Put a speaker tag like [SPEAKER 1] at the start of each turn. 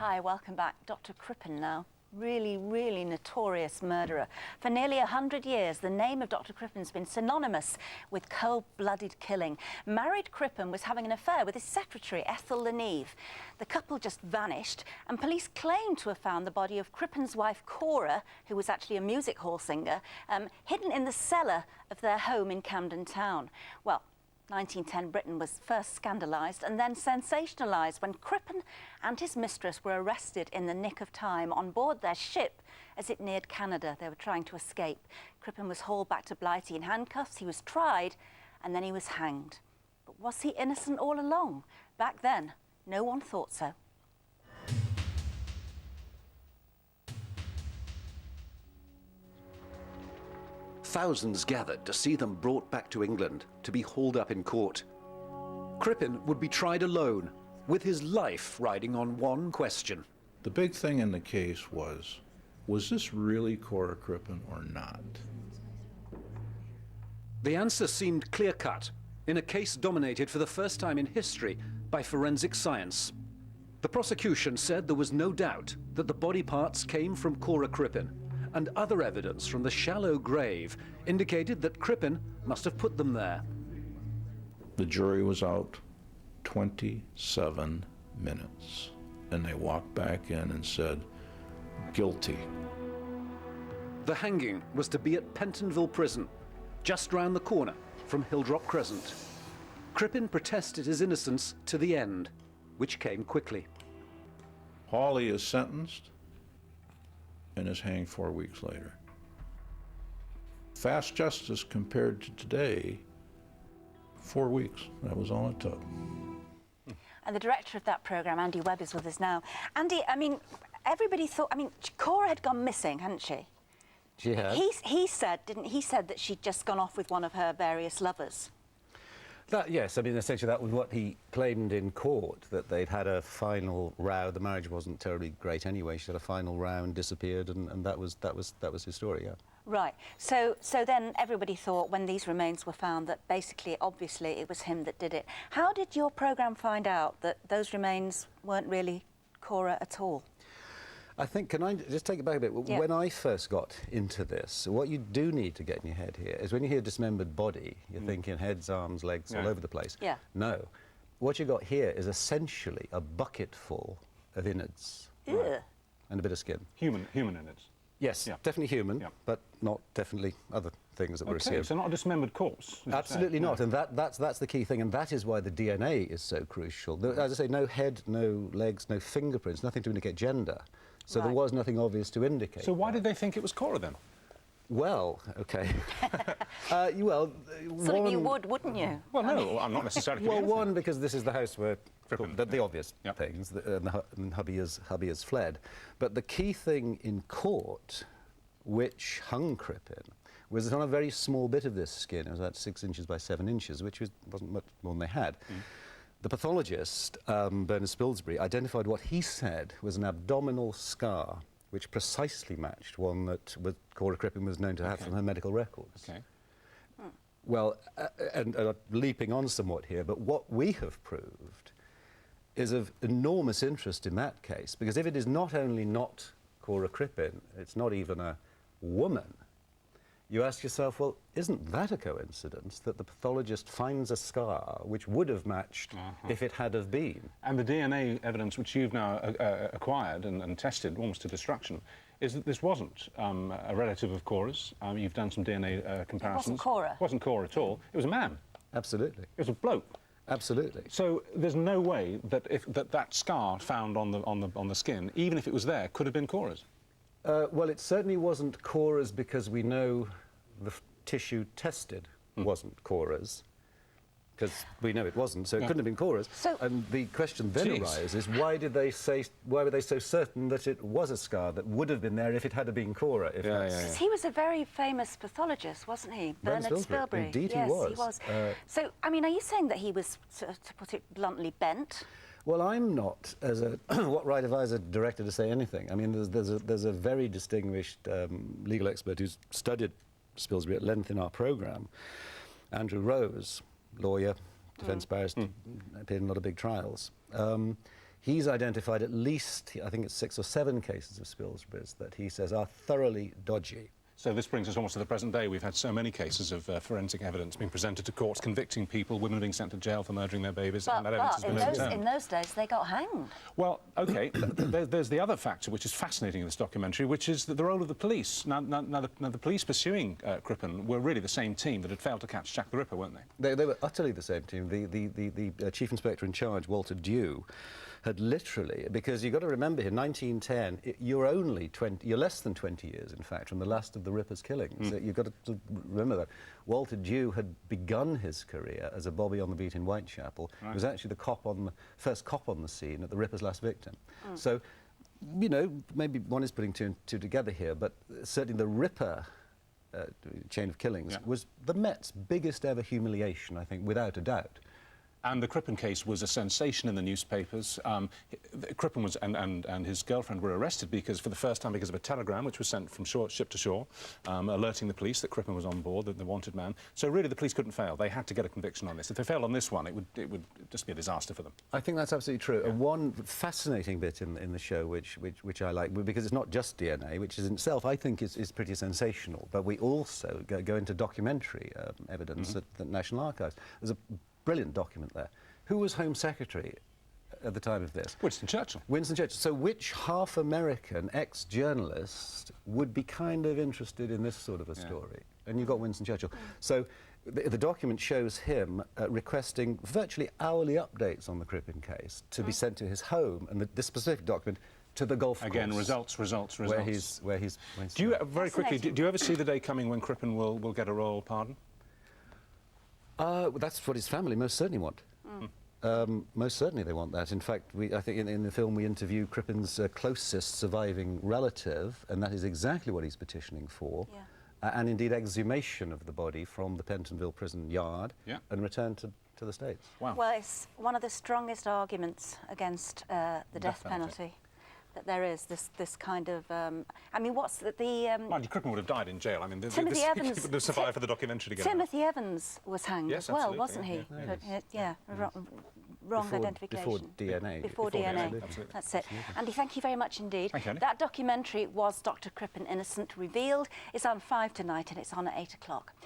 [SPEAKER 1] Hi, welcome back. Dr. Crippen now. Really notorious murderer. For nearly 100 years, the name of Dr. Crippen's been synonymous with cold-blooded killing. Married Crippen was having an affair with his secretary, Ethel Leneve. The couple just vanished, and police claim to have found the body of Crippen's wife, Cora, who was actually a music hall singer, hidden in the cellar of their home in Camden Town. Well, 1910 Britain was first scandalised and then sensationalised when Crippen and his mistress were arrested in the nick of time on board their ship as it neared Canada. They were trying to escape. Crippen was hauled back to Blighty in handcuffs, he was tried, and then he was hanged. But was he innocent all along? Back then, no one thought so.
[SPEAKER 2] Thousands gathered to see them brought back to England to be hauled up in court. Crippen would be tried alone, with his life riding on one question.
[SPEAKER 3] The big thing in the case was this really Cora Crippen or not?
[SPEAKER 2] The answer seemed clear-cut in a case dominated for the first time in history by forensic science. The prosecution said there was no doubt that the body parts came from Cora Crippen, and other evidence from the shallow grave indicated that Crippen must have put them there.
[SPEAKER 3] The jury was out 27 minutes, and they walked back in and said, guilty.
[SPEAKER 2] The hanging was to be at Pentonville Prison, just round the corner from Hilldrop Crescent. Crippen protested his innocence to the end, which came quickly.
[SPEAKER 3] Hawley is sentenced and is hanged 4 weeks later. Fast justice compared to today, 4 weeks. That was all it took.
[SPEAKER 1] And the director of that programme, Andy Webb, is with us now. Andy, I mean, everybody thought, I mean, Cora had gone missing, hadn't she?
[SPEAKER 4] She had.
[SPEAKER 1] He said, didn't he, said that she'd just gone off with one of her various lovers.
[SPEAKER 4] Yes, I mean, essentially that was what he claimed in court, that they'd had a final row. The marriage wasn't terribly great anyway. She had a final row and disappeared, and that was his story, yeah.
[SPEAKER 1] Right. So then everybody thought, when these remains were found, that basically, obviously, it was him that did it. How did your programme find out that those remains weren't really Cora at all?
[SPEAKER 4] I think, can I just take it back a bit?
[SPEAKER 1] Yeah.
[SPEAKER 4] When I first got into this, what you do need to get in your head here is when you hear dismembered body, you're thinking heads, arms, legs, all over the place.
[SPEAKER 1] Yeah.
[SPEAKER 4] No. What you got here is essentially a bucket full of innards.
[SPEAKER 1] Right.
[SPEAKER 4] And a bit of skin.
[SPEAKER 5] Human innards?
[SPEAKER 4] Yes,
[SPEAKER 5] Yeah.
[SPEAKER 4] definitely human,
[SPEAKER 5] Yeah.
[SPEAKER 4] but not definitely other things that were
[SPEAKER 5] Okay,
[SPEAKER 4] skin.
[SPEAKER 5] so not a dismembered corpse?
[SPEAKER 4] Absolutely not, and that's the key thing, and that is why the DNA is so crucial. As I say, no head, no legs, no fingerprints, nothing to indicate gender. So
[SPEAKER 1] Right.
[SPEAKER 4] there was nothing obvious to indicate.
[SPEAKER 5] So why did they think it was Cora then?
[SPEAKER 4] Well, okay.
[SPEAKER 1] Sort of you would, wouldn't you?
[SPEAKER 5] Well, no, I'm not necessarily.
[SPEAKER 4] Well, one, because this is the house where
[SPEAKER 5] Crippen,
[SPEAKER 4] the obvious
[SPEAKER 5] Yep.
[SPEAKER 4] things, and hubby has fled. But the key thing in court, which hung Crippen, was on a very small bit of this skin. It was about 6 inches by 7 inches, which wasn't much more than they had. The pathologist, Bernard Spilsbury, identified what he said was an abdominal scar, which precisely matched one that Cora Crippen was known to have from her medical records.
[SPEAKER 5] Okay.
[SPEAKER 4] Well, and leaping on somewhat here, but what we have proved is of enormous interest in that case, because if it is not only not Cora Crippen, it's not even a woman, you ask yourself, well, isn't that a coincidence that the pathologist finds a scar which would have matched if it had have been?
[SPEAKER 5] And the DNA evidence which you've now acquired and tested almost to destruction is that this wasn't a relative of Cora's. You've done some DNA comparisons.
[SPEAKER 1] It wasn't Cora.
[SPEAKER 5] It wasn't Cora at all. It was a man.
[SPEAKER 4] Absolutely.
[SPEAKER 5] It was a bloke.
[SPEAKER 4] Absolutely.
[SPEAKER 5] So there's no way that that scar found on the skin, even if it was there, could have been Cora's.
[SPEAKER 4] Well, it certainly wasn't Cora's because we know the tissue tested wasn't Cora's, because we know it wasn't, so it couldn't have been Cora's.
[SPEAKER 1] So,
[SPEAKER 4] and the question then arises, why were they so certain that it was a scar that would have been there if it had been Cora? If
[SPEAKER 1] He was a very famous pathologist, wasn't he? Bernard Spilsbury.
[SPEAKER 4] Indeed,
[SPEAKER 1] yes,
[SPEAKER 4] he was.
[SPEAKER 1] So, I mean, are you saying that he was, to put it bluntly, bent?
[SPEAKER 4] Well, I'm not, as a what right have I as a director to say anything? I mean, there's a very distinguished legal expert who's studied Spilsbury at length in our programme, Andrew Rose, lawyer, defence barrister, appeared in a lot of big trials. He's identified at least, I think it's 6 or 7 cases of Spilsbury's that he says are thoroughly dodgy.
[SPEAKER 5] So this brings us almost to the present day. We've had so many cases of forensic evidence being presented to courts, convicting people, women being sent to jail for murdering their babies, and that evidence has been overturned.
[SPEAKER 1] In those days, they got hanged.
[SPEAKER 5] Well, OK, there's the other factor which is fascinating in this documentary, which is the role of the police. Now the police pursuing Crippen were really the same team that had failed to catch Jack the Ripper, weren't they?
[SPEAKER 4] They were utterly the same team. The Chief Inspector in charge, Walter Dew, had literally, because you've got to remember here, 1910, you're less than 20 years, in fact, from the last of the Ripper's killings. You've got to remember that. Walter Dew had begun his career as a bobby on the beat in Whitechapel. Right. He was actually the first cop on the scene at the Ripper's last victim. So, you know, maybe one is putting two and two together here, but certainly the Ripper chain of killings was the Met's biggest ever humiliation, I think, without a doubt.
[SPEAKER 5] And the Crippen case was a sensation in the newspapers. Crippen was, and his girlfriend were arrested because, for the first time, because of a telegram which was sent from ship to shore, alerting the police that Crippen was on board, the wanted man. So really, the police couldn't fail. They had to get a conviction on this. If they failed on this one, it would just be a disaster for them.
[SPEAKER 4] I think that's absolutely true.
[SPEAKER 5] Yeah.
[SPEAKER 4] One fascinating bit in the show, which I like, because it's not just DNA, which is in itself, I think, is pretty sensational. But we also go into documentary evidence at the National Archives. There's a brilliant document there. Who was Home Secretary at the time of this?
[SPEAKER 5] Winston Churchill.
[SPEAKER 4] Winston Churchill. So which half-American ex-journalist would be kind of interested in this sort of a story? And you've got Winston Churchill. So the document shows him requesting virtually hourly updates on the Crippen case to be sent to his home, and this specific document to the golf course.
[SPEAKER 5] Again, results.
[SPEAKER 4] Where he's
[SPEAKER 5] do you, very quickly, do you ever see the day coming when Crippen will get a royal pardon?
[SPEAKER 4] That's what his family most certainly want. Most certainly they want that. In fact, I think in the film we interview Crippen's closest surviving relative, and that is exactly what he's petitioning for. Yeah. And indeed exhumation of the body from the Pentonville prison yard and return to the States. Wow.
[SPEAKER 1] Well, it's one of the strongest arguments against the death penalty that there is, this kind of... I mean, what's the...
[SPEAKER 5] Mind you, Crippen would have died in jail. I mean,
[SPEAKER 1] Timothy Evans...
[SPEAKER 5] He would have survived for the documentary to get
[SPEAKER 1] Timothy Evans was hanged as well, wasn't he? Wrong identification.
[SPEAKER 4] Before DNA.
[SPEAKER 1] Before DNA.
[SPEAKER 5] Absolutely.
[SPEAKER 1] That's it. Andy, thank you very much indeed.
[SPEAKER 5] Thank you, Andy.
[SPEAKER 1] That documentary was Dr. Crippen Innocent Revealed. It's on 5 tonight and it's on at 8 o'clock.